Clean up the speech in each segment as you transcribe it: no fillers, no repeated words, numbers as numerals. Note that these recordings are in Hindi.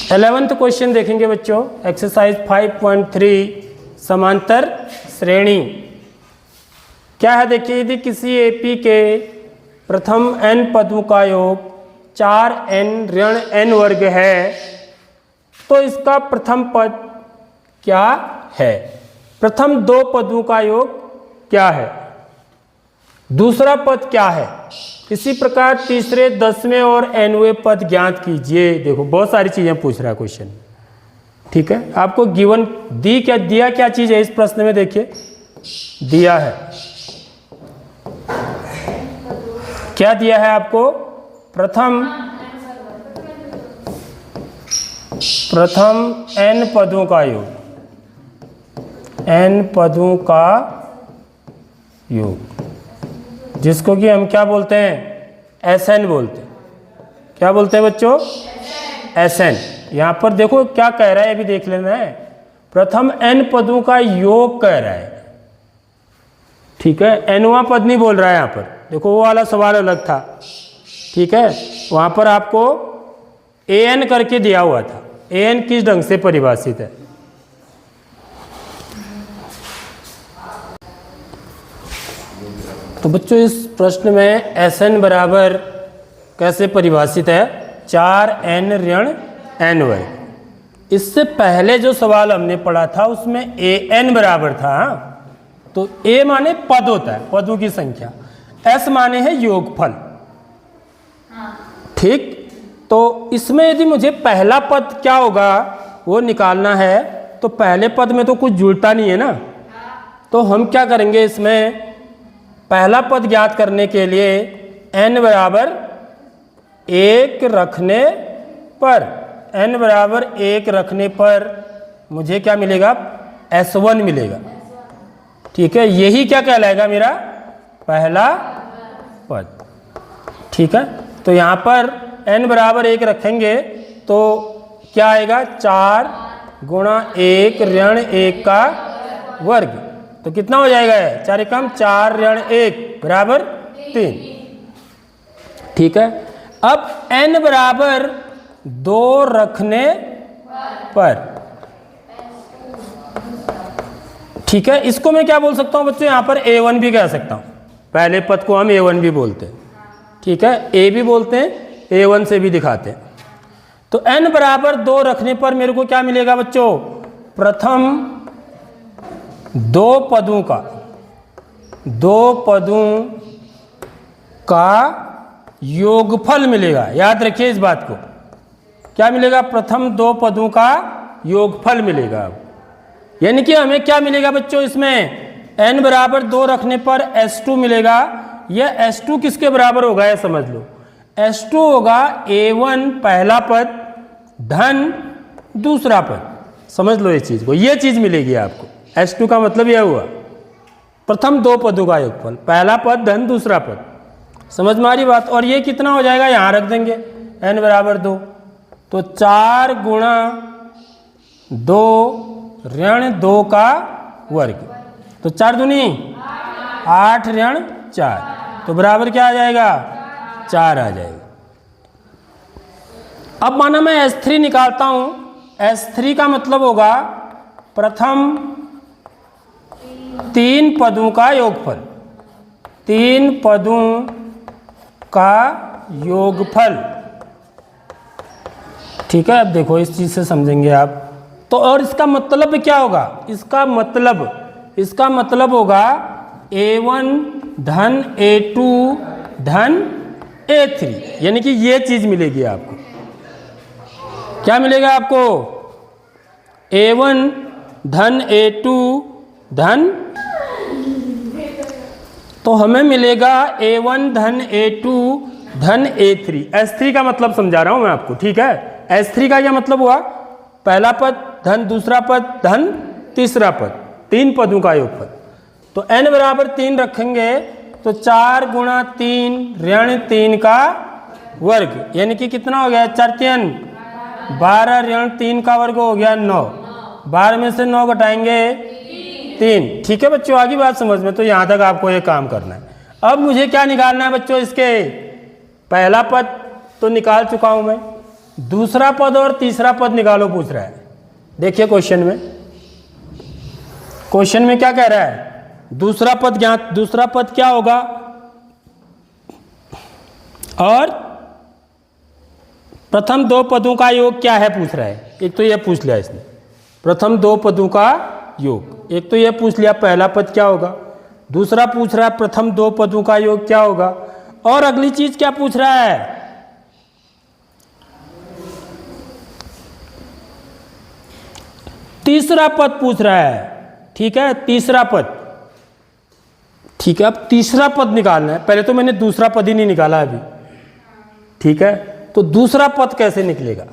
11th क्वेश्चन देखेंगे बच्चों, एक्सरसाइज 5.3 समांतर श्रेणी। क्या है देखिए, यदि किसी एपी के प्रथम n पदों का योग 4n ऋण n वर्ग है तो इसका प्रथम पद क्या है? प्रथम दो पदों का योग क्या है, दूसरा पद क्या है? इसी प्रकार तीसरे, 10वें और nवें पद ज्ञात कीजिए। देखो बहुत सारी चीजें पूछ रहा है क्वेश्चन, ठीक है। आपको गिवन दिया क्या चीज है इस प्रश्न में, देखिए दिया है, क्या दिया है आपको? प्रथम n पदों का योग, n पदों का योग, जिसको कि हम क्या बोलते हैं? Sn बोलते हैं। क्या बोलते हैं बच्चों? Sn। यहां पर देखो क्या कह रहा है, अभी देख लेना है। प्रथम n पदों का योग कह रहा है, ठीक है। nवां पद नहीं बोल रहा है यहां पर, देखो वो वाला सवाल अलग था, ठीक है। वहां पर आपको an करके दिया हुआ था। an किस ढंग से परिभाषित है? तो बच्चों इस प्रश्न में Sn बराबर कैसे परिभाषित है? 4n ऋण n वर्ग। इससे पहले जो सवाल हमने पढ़ा था उसमें an बराबर था, तो a माने पद होता है, पदों की संख्या, s माने है योगफल, ठीक। तो इसमें यदि मुझे पहला पद क्या होगा वो निकालना है, तो पहले पद में तो कुछ जुड़ता नहीं है ना, तो हम क्या करेंगे, इसमें पहला पद ज्ञात करने के लिए n बराबर 1 रखने पर, n बराबर 1 रखने पर मुझे क्या मिलेगा? S1 मिलेगा, ठीक है। यही क्या कहलाएगा? मेरा पहला पद, ठीक है। तो यहाँ पर n बराबर 1 रखेंगे तो क्या आएगा? 4 गुणा 1 ऋण 1 का वर्ग, तो कितना हो जाएगा? 4 एकम 4 ऋण 1 बराबर 3, ठीक है। अब n बराबर 2 रखने पर, ठीक है, इसको मैं क्या बोल सकता हूं बच्चों? यहां पर a1 भी कह सकता हूं, पहले पद को हम a1 भी बोलते हैं, ठीक है, a भी बोलते हैं, a1 से भी दिखाते हैं। तो n बराबर 2 रखने पर मेरे को क्या मिलेगा बच्चों? प्रथम दो पदों का योगफल मिलेगा। याद रखिए इस बात को, क्या मिलेगा? प्रथम दो पदों का योगफल मिलेगा। यानी कि हमें क्या मिलेगा बच्चों? इसमें n बराबर 2 रखने पर S2 मिलेगा। यह S2 किसके बराबर होगा यह समझ लो, S2 होगा A1 पहला पद धन दूसरा पद। समझ लो इस चीज को, यह चीज मिलेगी आपको। S2 का मतलब यह हुआ प्रथम दो पदों का योगफल, पहला पद धन दूसरा पद। समझ में आ रही बात? और ये कितना हो जाएगा? यहां रख देंगे n बराबर 2, तो 4 गुणा 2 ऋण 2 का वर्ग, तो 4 दूनी 8 ऋण 4, तो बराबर क्या आ जाएगा? 4 आ जाएगा। अब माना मैं S3 निकालता हूं, S3 का मतलब होगा प्रथम 3 पदों का योगफल, 3 पदों का योगफल, ठीक है। अब देखो इस चीज से समझेंगे आप। तो और इसका मतलब क्या होगा? इसका मतलब होगा A1 धन A2 धन A3, यानी कि ये चीज मिलेगी आपको। क्या मिलेगा आपको? A1 धन A2 धन, तो हमें मिलेगा A1 धन A2 धन A3। S3 का मतलब समझा रहा हूं मैं आपको, ठीक है। S3 का क्या मतलब हुआ? पहला पद धन दूसरा पद धन तीसरा पद, 3 पदों का योगफल। तो n बराबर 3 रखेंगे तो 4 गुणा 3 ऋण 3 का वर्ग, यानी कि कितना हो गया? 4 3 12 ऋण 3 का वर्ग हो गया 9, 12 में से 9 घटाएंगे 3, ठीक है बच्चों। आगे बात समझ में, तो यहां तक आपको ये काम करना है। अब मुझे क्या निकालना है बच्चों? इसके पहला पद तो निकाल चुका हूं मैं, दूसरा पद और तीसरा पद निकालो पूछ रहा है। देखिए क्वेश्चन में क्या कह रहा है, दूसरा पद ज्ञात, दूसरा पद क्या होगा और प्रथम दो पदों का योग क्या है पूछ रहा है। एक तो यह पूछ लिया इसने, प्रथम दो पदों का योग। एक तो यह पूछ लिया पहला पद क्या होगा, दूसरा पूछ रहा है प्रथम दो पदों का योग क्या होगा, और अगली चीज क्या पूछ रहा है, तीसरा पद पूछ रहा है। ठीक है, तीसरा पद। ठीक है, अब तीसरा पद निकालना है। पहले तो मैंने दूसरा पद ही नहीं निकाला अभी। ठीक है, तो दूसरा पद कैसे निकलेगा,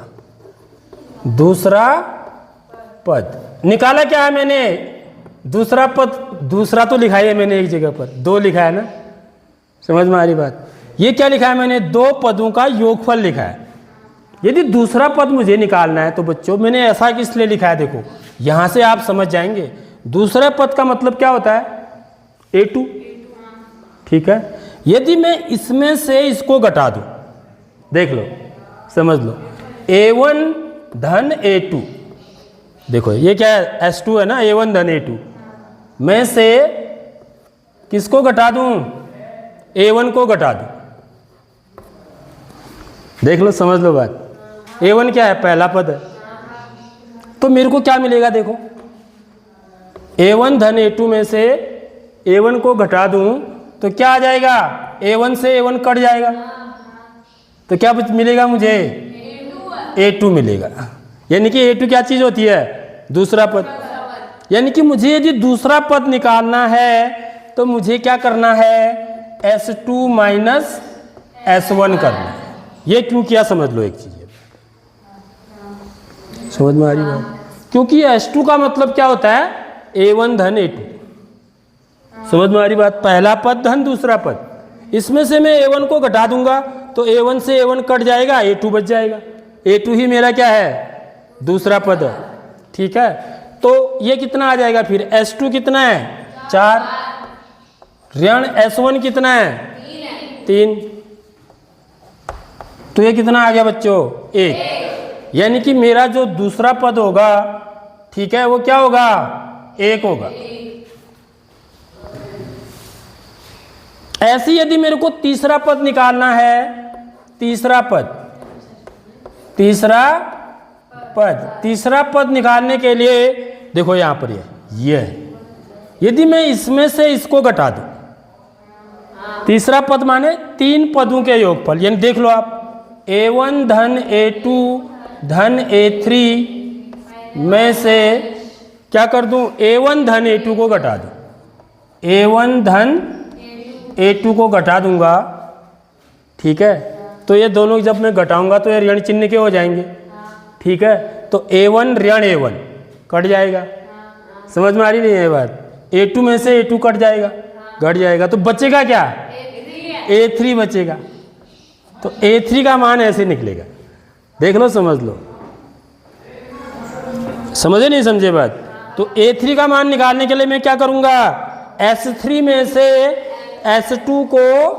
दूसरा पद निकाला क्या है मैंने, दूसरा पद, दूसरा तो लिखा है मैंने एक जगह पर, दो लिखा है ना, समझ में आ रही बात। ये क्या लिखा है मैंने, दो पदों का योगफल लिखा है। यदि दूसरा पद मुझे निकालना है तो बच्चों मैंने ऐसा इसलिए लिखा है, देखो यहां से आप समझ जाएंगे दूसरे पद का मतलब क्या होता है, A2। ठीक है, यदि मैं इसमें से इसको घटा दूं, देख लो समझ लो, A1 धन A2, देखो ये क्या है, S2 है ना, A1 धन A2 में से किसको घटा दूं, A1 को घटा दूं। देख लो समझ लो बात, A1 क्या है, पहला पद है, तो मेरे को क्या मिलेगा, देखो A1 धन A2 में से A1 को घटा दूं तो क्या आ जाएगा, A1 से A1 कट जाएगा, तो क्या मिलेगा मुझे, A2 मिलेगा। यानी कि A2 क्या चीज होती है, दूसरा पद। यानी कि मुझे यदि दूसरा पद निकालना है तो मुझे क्या करना है, S2 माइनस S1 करना है। ये क्यों किया समझ लो, एक चीज समझ में आ रही है, क्योंकि S2 का मतलब क्या होता है, A1 धन A2। समझ में आ रही बात, पहला पद धन दूसरा पद, इसमें से मैं A1 को घटा दूंगा तो A1 से A1 कट जाएगा, A2 बच जाएगा। A2 ही मेरा क्या है, दूसरा पद है। ठीक है, तो ये कितना आ जाएगा फिर, S2 कितना है, 4, ऋण S1 कितना है, 3, तो ये कितना आ गया बच्चों, 1। यानी कि मेरा जो दूसरा पद होगा, ठीक है, वो क्या होगा, 1 होगा। ऐसे यदि मेरे को तीसरा पद निकालना है, तीसरा पद निकालने के लिए देखो यहां पर ये है, यदि मैं इसमें से इसको घटा दूं, तीसरा पद माने 3 पदों के योगफल, यानी देख लो आप, A1 धन A2 धन A3 में से क्या कर दूं, A1 धन A2 को घटा दूं, A1 धन A2 को घटा दूंगा। ठीक है, तो ये दोनों जब मैं घटाऊंगा तो ये ऋण चिन्ह के हो जाएंगे। ठीक है, तो A1 ऋण A1 कट जाएगा, समझ में आ रही नहीं है बात, A2 में से A2 कट जाएगा, घट जाएगा, तो बचेगा क्या, A3 बचेगा। तो A3 का मान ऐसे निकलेगा, देख लो समझ लो, समझे नहीं समझे बात। तो A3 का मान निकालने के लिए मैं क्या करूंगा, S3 में से S2 को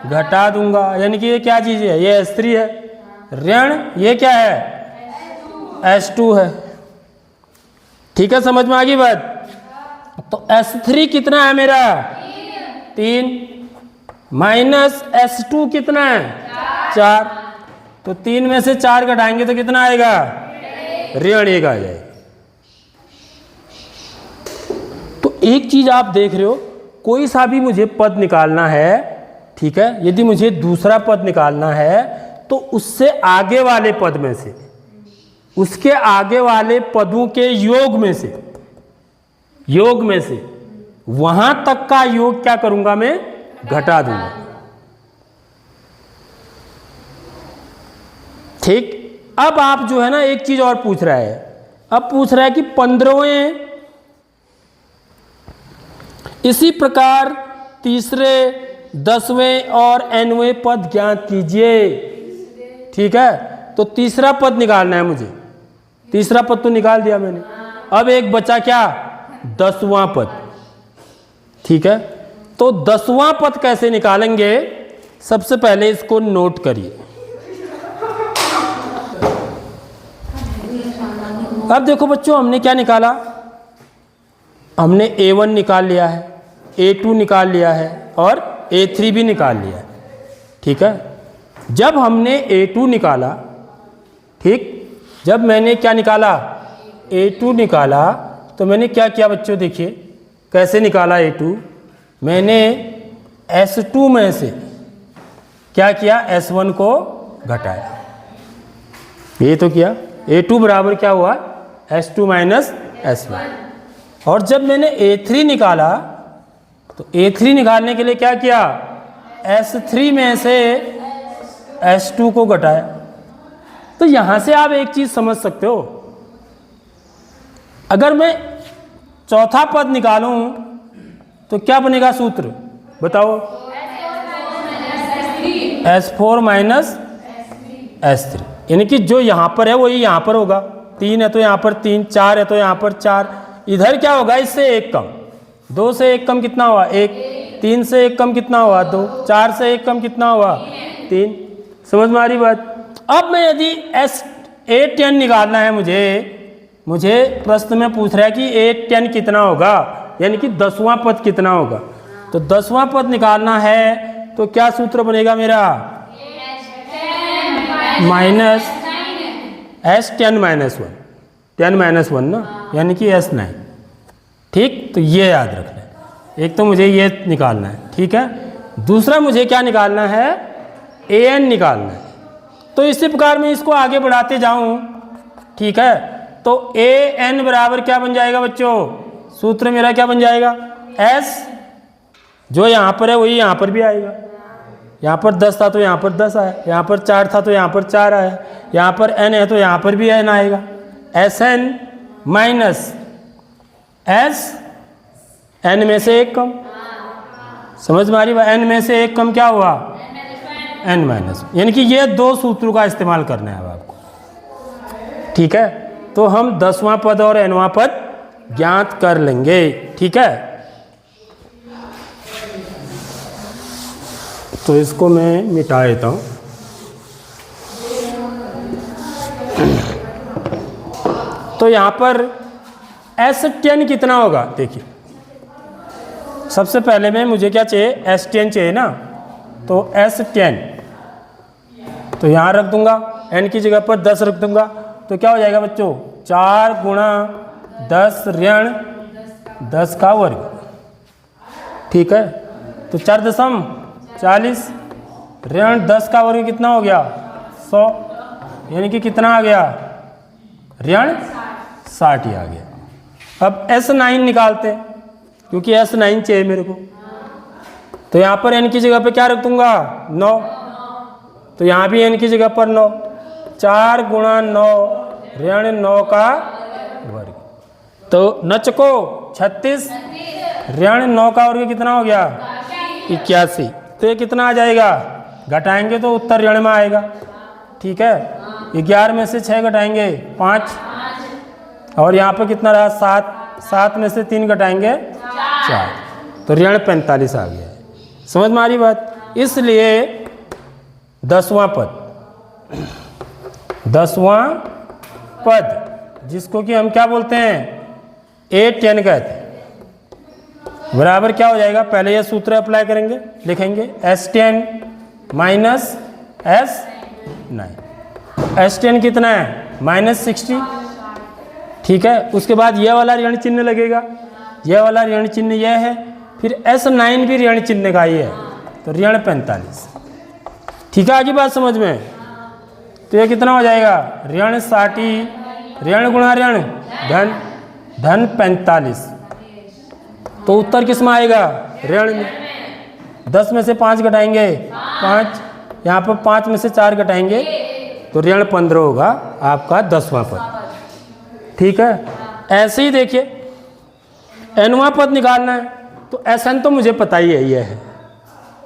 घटा दूंगा, यानी कि ये क्या चीज है, ये S3 है, ऋण ये क्या है, S2 है। ठीक है, समझ में आ गई बात। तो S3 कितना है मेरा, 3, माइनस S2 कितना है, 4, तो 3 में से 4 घटाएंगे तो कितना आएगा, ऋण 1 आ जाएगा। तो एक चीज आप देख रहे हो, कोई सा भी मुझे पद निकालना है, ठीक है, यदि मुझे दूसरा पद निकालना है तो उससे आगे वाले पद में से, उसके आगे वाले पदों के योग में से वहां तक का योग क्या करूंगा मैं, घटा दूंगा। ठीक, अब आप जो है ना एक चीज और पूछ रहा है, अब पूछ रहा है कि 15वें, इसी प्रकार तीसरे, 10वें और nवें पद ज्ञात कीजिए। ठीक है, तो तीसरा पद निकालना है मुझे, तीसरा पद तो निकाल दिया मैंने, अब एक बचा क्या, 10वां पद। ठीक है, तो 10वां पद कैसे निकालेंगे, सबसे पहले इसको नोट करिए। अब देखो बच्चों, हमने क्या निकाला, हमने A1 निकाल लिया है, A2 निकाल लिया है और A3 भी निकाल लिया है। ठीक है, जब हमने A2 निकाला, ठीक, जब मैंने क्या निकाला, A2 निकाला, तो मैंने क्या किया बच्चों, देखिए कैसे निकाला A2। मैंने S2 में से क्या किया, S1 को घटाया, ये तो किया। A2 बराबर क्या हुआ, S2 माइनस S1। और जब मैंने A3 निकाला, तो A3 निकालने के लिए क्या किया, S3 में से S2 को घटाया। तो यहां से आप एक चीज समझ सकते हो, अगर मैं चौथा पद निकालूं तो क्या बनेगा सूत्र, बताओ, S4 माइनस S3, यानी कि जो यहां पर है वही यहां पर होगा। 3 है तो यहां पर 3, 4 है तो यहां पर 4, इधर क्या होगा, इससे 1 कम, 2 से 1 कम कितना हुआ, 1, 3 से 1 कम कितना हुआ, 2, 4 से 1 कम कितना हुआ, 3। समझ में आ रही बात। अब मैं यदि A10 निकालना है, मुझे प्रश्न में पूछ रहा है कि A10 कितना होगा, यानी कि 10वां पद कितना होगा। तो 10वां पद निकालना है तो क्या सूत्र बनेगा मेरा, माइनस S10 माइनस 1, 10 माइनस 1 ना, यानी कि S9। ठीक, तो ये याद रखना है। एक तो मुझे ये निकालना है, ठीक है। दूसरा मुझे क्या निकालना है, AN निकालना है। तो इसी प्रकार मैं इसको आगे बढ़ाते जाऊं, ठीक है। तो AN बराबर क्या बन जाएगा बच्चों, सूत्र मेरा क्या बन जाएगा, S जो यहाँ पर है वही यहाँ पर भी आएगा। यहाँ पर 10 था तो यहाँ पर 10 आया, यहाँ पर 4 था तो यहाँ पर 4 आया, यहाँ पर N है तो यहाँ पर भी N आएगा। SN माइनस S N में से 1 कम, समझ में आ रही है, N में से 1 कम क्या हुआ, N माइनस, यानी कि ये 2 सूत्रों का इस्तेमाल करना है आपको। ठीक है, तो हम 10वां पद और Nवां पद ज्ञात कर लेंगे। ठीक है, तो इसको मैं मिटा देता हूँ। तो यहाँ पर S10 कितना होगा, देखिए सबसे पहले में मुझे क्या चाहिए, S10 चाहिए ना, तो S10 तो यहाँ रख दूंगा, N की जगह पर 10 रख दूंगा, तो क्या हो जाएगा बच्चों, 4 गुणा 10 ऋण 10 का वर्ग। ठीक है, तो 4 दशम 40 ऋण 10 का वर्ग कितना हो गया, 100, यानी कि कितना आ गया, ऋण 60 ही आ गया। अब S9 निकालते हैं, क्योंकि S9 चाहिए मेरे को। तो यहाँ पर N की जगह पे क्या रख दूंगा, 9, तो यहाँ भी N की जगह पर 9, 4 गुणा 9 ऋण 9 का वर्ग, तो नचको 36 ऋण 9 का वर्ग कितना हो गया, 81। तो ये कितना आ जाएगा, घटाएंगे तो उत्तर ऋण में आएगा। ठीक है, 11 में से 6 घटाएंगे 5, और यहाँ पर कितना रहा 7, 7 में से 3 घटाएंगे 4, तो ऋण 45 आ गया। समझ में आ रही बात। इसलिए 10वां पद, 10वां पद जिसको कि हम क्या बोलते हैं, A10 कहते हैं, बराबर क्या हो जाएगा, पहले ये सूत्र अप्लाई करेंगे, लिखेंगे S10 माइनस S9। S10 कितना है, -60। ठीक है, उसके बाद यह वाला ऋण चिन्ह लगेगा, यह वाला ऋण चिन्ह यह है, फिर S9 भी ऋण चिन्ह का ही है, तो ऋण 45। ठीक है, आगे बात समझ में। तो ये कितना हो जाएगा, ऋण 60 ऋण गुणा ऋण धन 45, तो उत्तर किस में आएगा, ऋण में। 10 में से 5 घटाएंगे 5, यहाँ पर 5 में से 4 घटाएंगे तो ऋण 15 होगा आपका 10वां पद। ठीक है, ऐसे ही देखिए Nवां पद निकालना है, तो Sn तो मुझे पता ही है, ये है,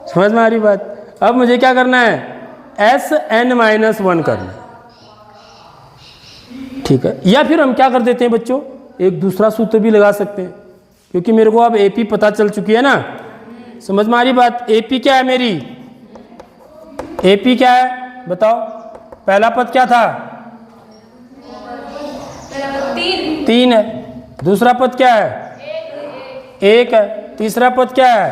समझ में आ रही बात। अब मुझे क्या करना है, Sn-1 करना है। ठीक है, या फिर हम क्या कर देते हैं बच्चों, एक दूसरा सूत्र भी लगा सकते हैं, क्योंकि मेरे को अब AP पता चल चुकी है ना। समझ में आ रही बात। AP क्या है मेरी, AP क्या है बताओ, पहला पद क्या था, 3 है। दूसरा पद क्या है? 1 है। तीसरा पद क्या है?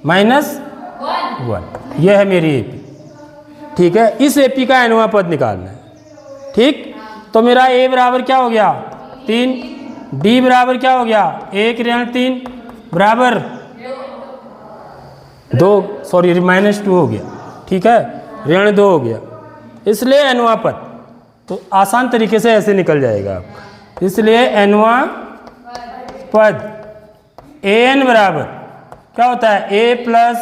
-1। यह है मेरी एपी। ठीक है, इस एपी का nवां पद निकालना है। ठीक, तो मेरा a बराबर क्या हो गया? 3। d बराबर क्या हो गया? 1 ऋण 3 बराबर 2, सॉरी -2 हो गया। ठीक है, ऋण 2 हो गया, इसलिए nवां पद तो आसान तरीके से ऐसे निकल जाएगा आपका। इसलिए nवां पद an बराबर क्या होता है? a plus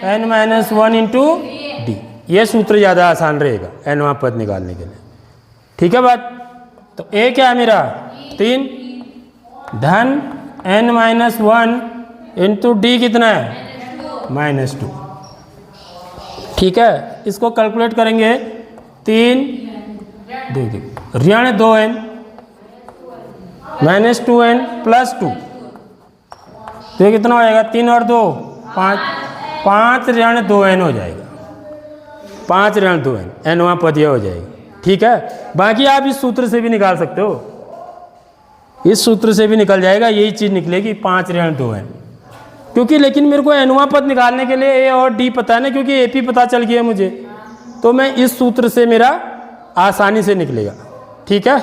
n-1 into D. यह सूत्र ज़्यादा आसान रहेगा nवां पद निकालने के लिए। ठीक है बात? तो a क्या है मेरा? 3 धन n-1 इंटू डी कितना है? -2। ठीक है, इसको कैलकुलेट करेंगे। 3 देखिए ऋण 2n -2n प्लस 2, तो ये कितना हो जाएगा? 3 और 2 5 ऋण 2n हो जाएगा। 5 ऋण 2n nवां पद यह हो जाएगा। ठीक है, बाकी आप इस सूत्र से भी निकाल सकते हो, इस सूत्र से भी निकल जाएगा, यही चीज़ निकलेगी 5 ऋण 2n। क्योंकि लेकिन मेरे को nवां पद निकालने के लिए a और d पता है ना, क्योंकि ap पता चल गया मुझे, तो मैं इस सूत्र से मेरा आसानी से निकलेगा। ठीक है,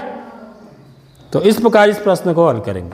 तो इस प्रकार इस प्रश्न को हल करेंगे।